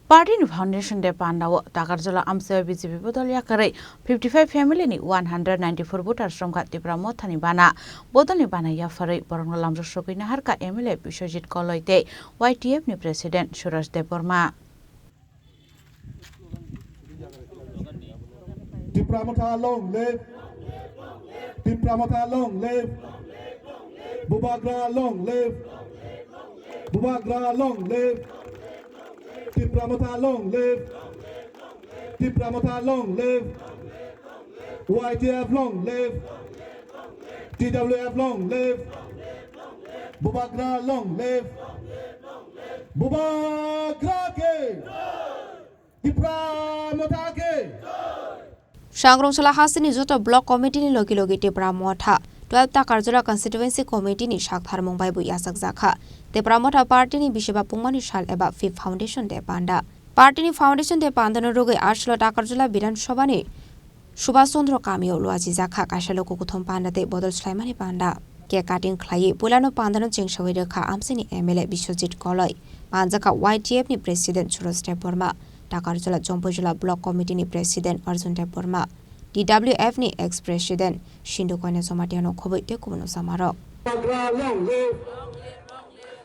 Party Foundation de Pandao, Takarjala Amchaio BJP Bodol Yakarwi 55 family ni 194 voters Romkha Tipra Mothani Bana, Bodolni Bana Yapharwi, Bohrokno Lamjaksogwi Naharkha MLA Biswajit Kalai te YTF ni President Suraj Debbarma. Tripura Motha long live. Tripura Motha long live. Bubagra long live. Bubagra long live. Tripura Motha long live. Tripura Motha long live. YTF long live. TWF long live. Bubagra long live. Bubagra ke. Tripura Motha ke. Shangrong Sala Hasini Zoto Block Committee ni Logi Tripura Motha 12 Takarjala Constituency Committee ni Shakhar Mumbai Bu Yasak Zakha Tripura Motha Party ni Bisheba Pungmani Shal Eba 5 Foundation de Panda Party ni Foundation de Panda no Roge Arshlo Takarjala Bidan Shobani Subhasondro Kamio Luazi Zakha Kashalo Kukuthom Panda de Bodol Slaimani Panda Ke Cutting Clay Pulano Panda no Chingshawi Ka Amsini MLA Biswajit Kalai Panzaka YTF ni President Suraj Debbarma Takarjala Jompojala Block Committee ni President Arjun Debbarma DWF ni ex-president Shindo Kwane Somatiano Kobe te Kuno Samarok. Bubagra long live.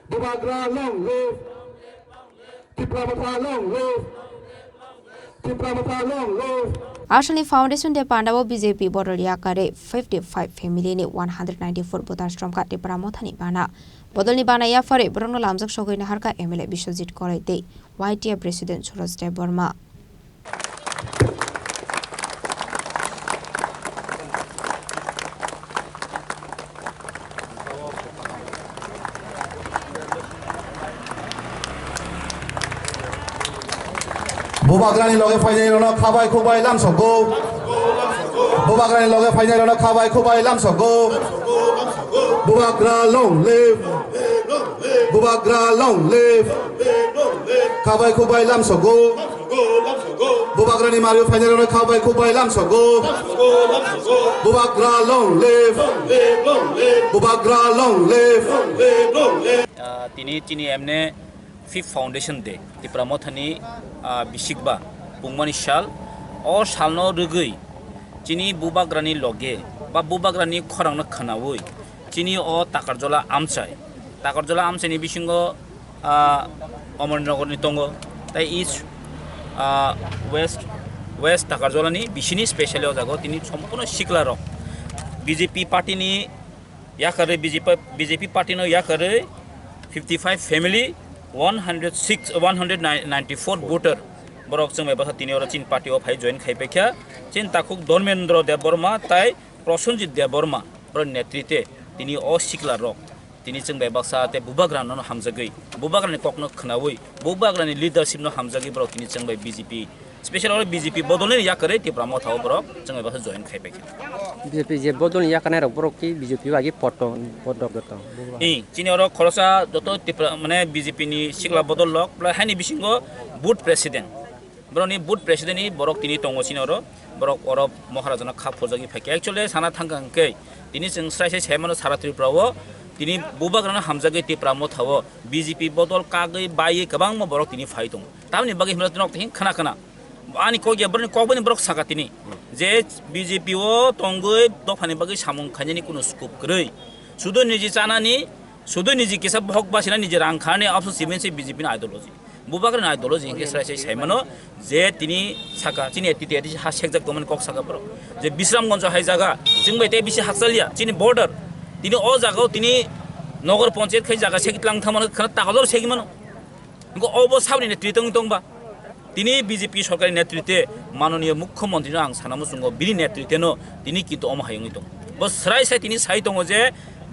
Bubagra long live. Tripura Motha long live. Tripura Motha long live. Ashani Foundation de Pandao BJP Bodol Yakarwi 55 family ni 194 voters Romkha Tipra Mothani Bana Bodolni Bana Yapharwi Bohrokno Lamjaksogwi Naharkha MLA Biswajit Kalai te YTF President Suraj Debbarma. Bubagrani loge fainai rono khabai khubai lamsogo. Bubagrani loge fainai rono khabai khubai lamsogo. Bubagra long live. Bubagra long live. Khabai khubai lamsogo. Bubagrani mario fainai rono khabai khubai lamsogo. Bubagra long live. Bubagra long live. Tini Chini emne 5th Foundation de Tripura Mothani Bishikba Pungmani Shal or Shalno Rugui Chini Bubagrani Loge ba Bubagrani Khorang na Khanawi Chini o Takarjala Amchaio Takarjala Amchaio Bishingo Omonogor ni Tongo tai east west Takarjala ni Bishini specially ojago tini সম্পূর্ণ শিকলারক BJP party ni Yakarwi BJP party no Yakarwi 55 family 194 voter borok chung meba tini ora chin party of hai join khai pekha chin takuk Dharmendra Debbarma tai Prosenjit Debbarma bro netritwe tini o sikla rok tini chung meba sa te bubagra no hamjagui bubagra ni kokno khnawi bubagra ni leadership no hamjagui bro tini chung bai BJP special or BJP Bodolni Yakarwi Tripura Motha borok chung meba join khai pekha BJP je Bodolni Yakarwi ro borok ki BJP bagi poto goto Chini oro khorosa doto Tripura mane BJP ni sikla bodol lok pla hani bisingo boot president broni boot president ni borok tini tongo chini oro borok oro maharajana kha phojagi phake actually sana thangkang ke tini jeng sraise semano sara Tripura o tini bubagrana hamjagi Tripura Motha o BJP bodol kagai bai kabang mo borok tini phai tongo tamni bagi himla tinok tin khana khana ani ko ge broni ko bani borok saka tini je BJP o tongoi dofani bagi samung khani kuno scoop krei sudo niji chanani sudo niji kesa bhok basina niji rang khane afso simense BJP na ideology bubagra na ideology ke srai saimano je tini saka chini etiti eti ha sekjak gomen kok saka bro je bisramganj hai jaga jingbai te bisi haksalia chini border tini o jaga tini nagar panchayat khai jaga sekitlang thamano khana tagalor segimano ko obo sabni ne tritong tongba tini BJP সরকারি নেতৃত্বে মাননীয় মুখ্যমন্ত্রী আং সানামুসুঙ্গ বিনি নেতৃত্বে no tini কিন্তু অমহায়ঙ্গি দং bo srai sai tini sai dong je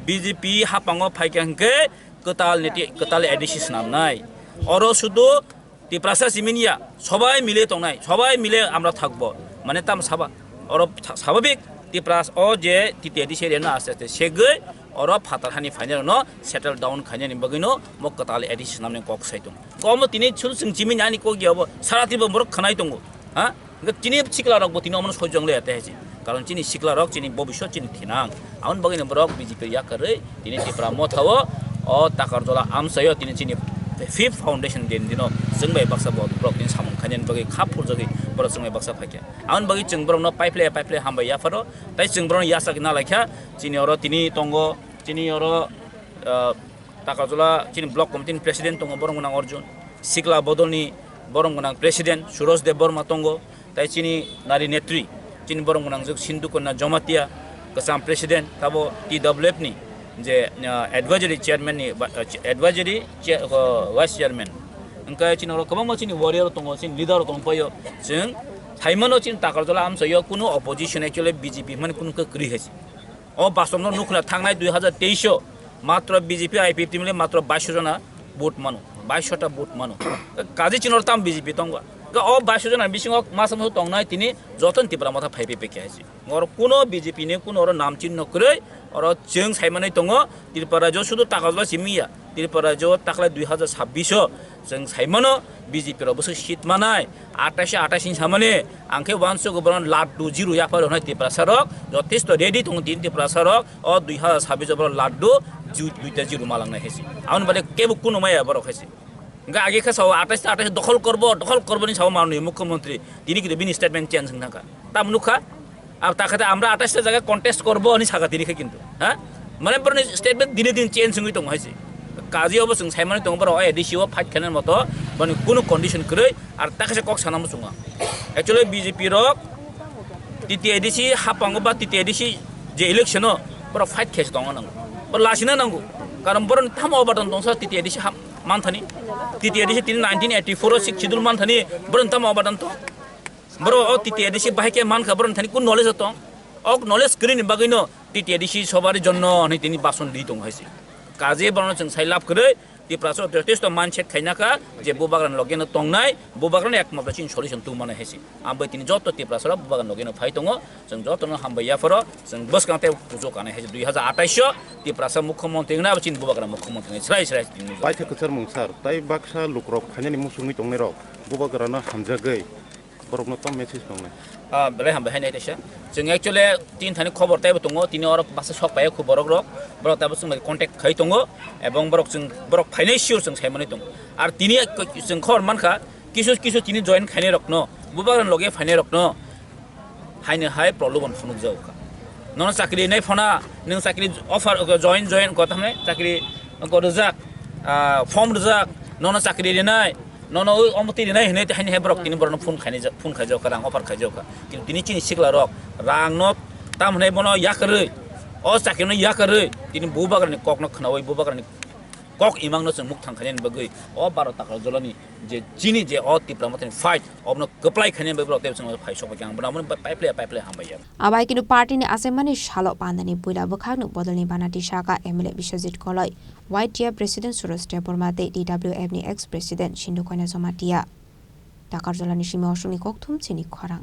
BJP hapango phaikangke ketal edisi namnai oro শুধু Tripura Siminia সবাই মিলে tongnai সবাই মিলে আমরা থাকবো মানে তাম সাবা oro স্বাভাবিক Tripura o je titi edisi rena aste segoi oro phatarhani final no settle down khanyani bagino mok ketal edisi namne kok sai dong komo tini chul sing jimini ani ko giabo saratibo morok khanai tongo ha tini sikla rok tini omon sojong le ate haji karon chini sikla rok chini bobishot chini thinang aun bagini borok BJP Yakarwi tini Tripura Motha o Takarjala Amchaio tini chini fifth foundation den dino jeng bai baksa borok tin samung khanen bagi khap phurjagi borok jeng bai baksa phakya an bagi jeng borok no pipe hamba ya faro tai jeng borok yasak na laikha chini oro tini tongo chini oro Takarjala chini block committee president tongo borong gunang Arjun Sikla Bodolni borong gunang president Suraj Debbarma tongo tai chini nari netri chini borong gunang juk Sindu konna Jomatia kasam president tabo TWF ni je advisory chairman ni advisory vice chairman engka chini oro kabang chini warrior tongo chini leader tongo payo jeng thaimano chini Takarjala Amchaio kuno opposition actually BJP man kuno ka kri hesi o basomno nukhna thangnai 2023 মাত্র BJP IPFT মিলে মাত্র 22 জনা vote মানো 22টা vote মানো কাজে চিনর তাম BJP তংবা ও 22 জনা বিসিং মাসম তংনাই তিনি যতন ত্রিপুরা মথা ফাইপে পেকে আছে ওর কোন বিজেপি নে কোন ওর নাম চিহ্ন করে ওর জং সাইমানাই তং ত্রিপুরা জ শুধু তাকাজলা সিমিয়া ত্রিপুরা জ তাকলা 2026 जों साइमानो बीजेपी रो बसो सीट मानाय 28 सामाने आंखे 100 गबरन लाडू जिरु याफार होनाय त्रिपुरा सरक जथेष्ट रेडी दं तीन त्रिपुरा सरक अ 2026 जबर लाडू दुइटा जिरु मालांनाय हेसि आउन बाले केबो कुनो माया बरक हेसि गा आगे खासाव 28 दखल करबनि साव माननीय मुख्यमंत्री তিনি কিন্তু বিনি স্টেটমেন্ট চেঞ্জ নাকা তা মুখা আর তাখাতে আমরা 28 জায়গা কন্টেস্ট করব अनि সাগা তিনিখে কিন্তু হ্যাঁ মানে বরনি স্টেটমেন্ট দিনে দিন চেঞ্জ হই দং হইছে কাজী অব जों সাইমানি দং বড় এডিসিও ফাইট খানের মতো মানে কোনো কন্ডিশন করে আর তাকাছে কক সানাম সুঙা एक्चुअली बीजेपी रो টিটি এডিসি হাপাঙ্গ বা টিটি এডিসি যে ইলেকশন বড় ফাইট খেস দং নাঙ্গো বড় লাসিনা নাঙ্গো কারণ বড় থাম অবদান দংসা টিটি এডিসি মানথানি টিটি এডিসি 1984 শিদুল মানথানি বড় থাম অবদান তো বড় ও টিটি এডিসি বাহিকে মানখা বড় থানি কোন নলেজ তো অক নলেজ স্ক্রিন বাগিনো টিটি এডিসি সবার জন্য অনেক তিনি বাসন দি দং হইছে কাজে বড় जों সাইলাপ করে ত্রিপুরা যথেষ্ট মানসেট খাইনাকা যে বুবাগান লগেন তংনাই বুবাগান একমাত্র চিন সলিউশন তু মানে হেসি আমবাই তিনি যত ত্রিপুরা সরা বুবাগান লগেন ফাই দङ जों যতनो हामबाया फरो जों बसकांते पुजो काने हेसि 2028 ত্রিপুরা मुख्यमंत्री ना चिन बुबागान मुख्यमंत्री स्राय दिनु बाइथे कचर मुंसार ताइ बाक्सा लुक्रक खानेनि मुसुंनि दंने र बुबागान हामजागै बरकनो तम मेसेज दंने बेले हामबाय हायनाय देशा जों एक्चुअली तीन थानि खबर ताइबो दङ तिनि अर बासा सकपाय खु बरक ताबो जों कन्टेक्ट खाइ दङ एबं बरक फाइनान्सियल जों साइमानै दङ आरो तिनि जों खबर मानखा किसु तिनि जइन खाइने रकनो बुबागान लगे फाइनाय रकनो हाइने हाय प्रलोभन फुनुक जाउखा नन चाकरि नै फना नों चाकरि अफार जइन कथामने चाकरि गरजाक फर्म रजाक नन चाकरि रिनाय नन अमति रिनाय हने हाइने हाय बरक तिनि बरन फुन खाइजाव का रां अफार खाइजाव का किन्तु तिनि चिनि सिखला रक रां न ताम हने बनो याकरै अ चाकरिनो याकरै तिनि बुबागान ककनो खनावै बुबागान कक इमांनो जों मुख थांखायनि बगै अ 12 Takarjalani जे चिनि जे अ टिप्रा मथनि फाइट अबनो गप्लाय खायनि बगै रते जों फाइसो बगै आं बनामन पाइपले हामबाय आबाय किनु पार्टीनि आसेमानि शालो पान्दनि पुला बखानु बदलनि बानाति शाखा एमएलए बिश्वजित कलय वाइटिया प्रेसिडेन्ट सुरज देबर्मा ते डीडब्ल्यूएफ नि एक्स प्रेसिडेन्ट सिन्धु कन्या समातिया Takarjala नि सिमा असुनि ककथुम चिनि खरां